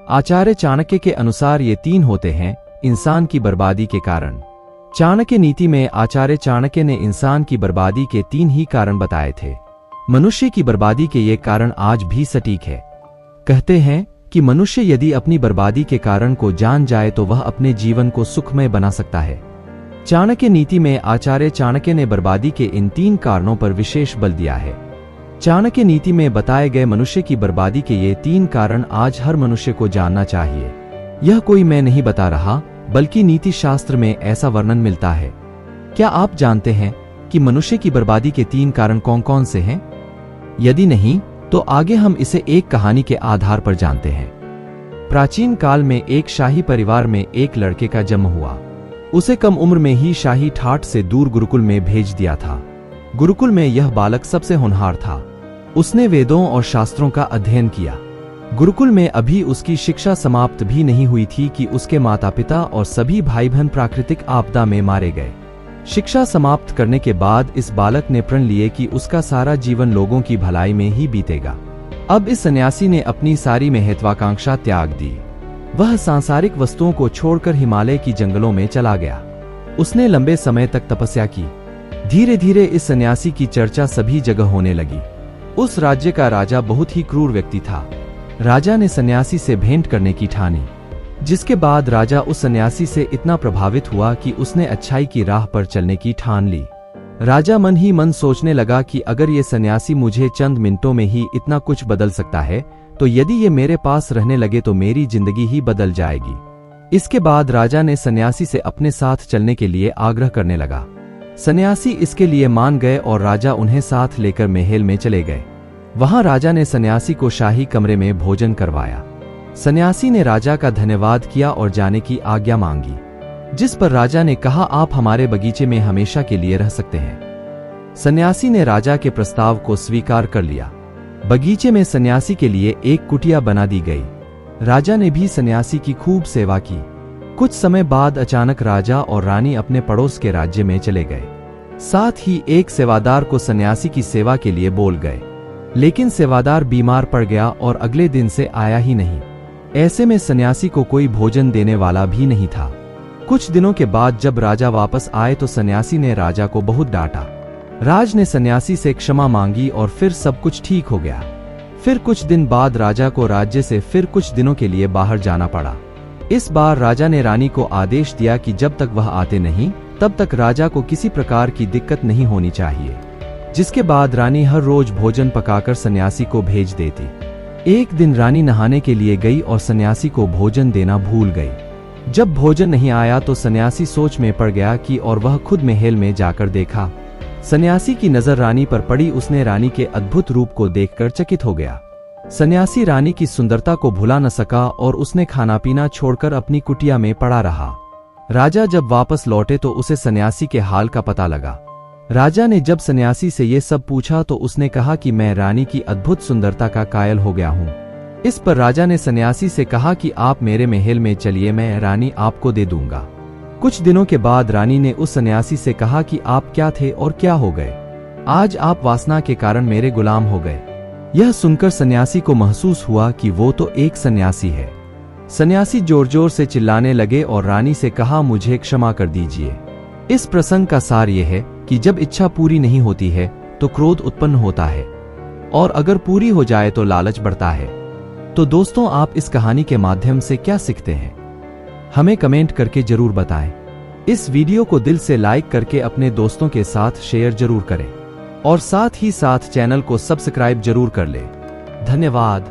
आचार्य चाणक्य के अनुसार ये 3 होते हैं इंसान की बर्बादी के कारण। चाणक्य नीति में आचार्य चाणक्य ने इंसान की बर्बादी के 3 ही कारण बताए थे। मनुष्य की बर्बादी के ये कारण आज भी सटीक है। कहते हैं कि मनुष्य यदि अपनी बर्बादी के कारण को जान जाए तो वह अपने जीवन को सुखमय बना सकता है। चाणक्य नीति में आचार्य चाणक्य ने बर्बादी के इन 3 कारणों पर विशेष बल दिया है। चाणक्य नीति में बताए गए मनुष्य की बर्बादी के ये 3 कारण आज हर मनुष्य को जानना चाहिए। यह कोई मैं नहीं बता रहा, बल्कि नीति शास्त्र में ऐसा वर्णन मिलता है। क्या आप जानते हैं कि मनुष्य की बर्बादी के 3 कारण कौन कौन से हैं? यदि नहीं, तो आगे हम इसे एक कहानी के आधार पर जानते हैं। प्राचीन काल में एक शाही परिवार में एक लड़के का जन्म हुआ। उसे कम उम्र में ही शाही ठाठ से दूर गुरुकुल में भेज दिया था। गुरुकुल में यह बालक सबसे होनहार था। उसने वेदों और शास्त्रों का अध्ययन किया। गुरुकुल में अभी उसकी शिक्षा समाप्त भी नहीं हुई थी कि उसके माता पिता और सभी भाई बहन प्राकृतिक आपदा में मारे गए। शिक्षा समाप्त करने के बाद इस बालक ने प्रण लिए कि उसका सारा जीवन लोगों की भलाई में ही बीतेगा। अब इस सन्यासी ने अपनी सारी महत्वाकांक्षा त्याग दी। वह सांसारिक वस्तुओं को छोड़कर हिमालय की जंगलों में चला गया। उसने लंबे समय तक तपस्या की। धीरे धीरे इस सन्यासी की चर्चा सभी जगह होने लगी। उस राज्य का राजा बहुत ही क्रूर व्यक्ति था। राजा ने सन्यासी से भेंट करने की ठानी, जिसके बाद राजा उस सन्यासी से इतना प्रभावित हुआ कि उसने अच्छाई की राह पर चलने की ठान ली। राजा मन ही मन सोचने लगा कि अगर ये सन्यासी मुझे चंद मिनटों में ही इतना कुछ बदल सकता है, तो यदि ये मेरे पास रहने लगे तो मेरी जिंदगी ही बदल जाएगी। इसके बाद राजा ने सन्यासी से अपने साथ चलने के लिए आग्रह करने लगा। सन्यासी इसके लिए मान गए और राजा उन्हें साथ लेकर महल में चले गए। वहां राजा ने सन्यासी को शाही कमरे में भोजन करवाया। सन्यासी ने राजा का धन्यवाद किया और जाने की आज्ञा मांगी, जिस पर राजा ने कहा, आप हमारे बगीचे में हमेशा के लिए रह सकते हैं। सन्यासी ने राजा के प्रस्ताव को स्वीकार कर लिया। बगीचे में सन्यासी के लिए एक कुटिया बना दी गई। राजा ने भी सन्यासी की खूब सेवा की। कुछ समय बाद अचानक राजा और रानी अपने पड़ोस के राज्य में चले गए। साथ ही एक सेवादार को सन्यासी की सेवा के लिए बोल गए, लेकिन सेवादार बीमार पड़ गया और अगले दिन से आया ही नहीं। ऐसे में सन्यासी को कोई भोजन देने वाला भी नहीं था। कुछ दिनों के बाद जब राजा वापस आए तो सन्यासी ने राजा को बहुत डांटा। राज ने सन्यासी से क्षमा मांगी और फिर सब कुछ ठीक हो गया। फिर कुछ दिन बाद राजा को राज्य से फिर कुछ दिनों के लिए बाहर जाना पड़ा। इस बार राजा ने रानी को आदेश दिया कि जब तक वह आते नहीं, तब तक राजा को किसी प्रकार की दिक्कत नहीं होनी चाहिए। जिसके बाद रानी हर रोज भोजन पकाकर सन्यासी को भेज देती। एक दिन रानी नहाने के लिए गई और सन्यासी को भोजन देना भूल गई। जब भोजन नहीं आया तो सन्यासी सोच में पड़ गया कि और वह खुद महल में जाकर देखा। सन्यासी की नजर रानी पर पड़ी। उसने रानी के अद्भुत रूप को देखकर चकित हो गया। सन्यासी रानी की सुंदरता को भुला न सका और उसने खाना पीना छोड़कर अपनी कुटिया में पड़ा रहा। राजा जब वापस लौटे तो उसे सन्यासी के हाल का पता लगा। राजा ने जब सन्यासी से ये सब पूछा तो उसने कहा कि मैं रानी की अद्भुत सुंदरता का कायल हो गया हूँ। इस पर राजा ने सन्यासी से कहा कि आप मेरे महल में चलिए, मैं रानी आपको दे दूंगा। कुछ दिनों के बाद रानी ने उस सन्यासी से कहा कि आप क्या थे और क्या हो गए। आज आप वासना के कारण मेरे गुलाम हो गए। यह सुनकर सन्यासी को महसूस हुआ कि वो तो एक सन्यासी है। सन्यासी जोर जोर से चिल्लाने लगे और रानी से कहा, मुझे क्षमा कर दीजिए। इस प्रसंग का सार यह है कि जब इच्छा पूरी नहीं होती है तो क्रोध उत्पन्न होता है, और अगर पूरी हो जाए तो लालच बढ़ता है। तो दोस्तों, आप इस कहानी के माध्यम से क्या सीखते हैं, हमें कमेंट करके जरूर बताएं। इस वीडियो को दिल से लाइक करके अपने दोस्तों के साथ शेयर जरूर करें और साथ ही साथ चैनल को सब्सक्राइब जरूर कर लें। धन्यवाद।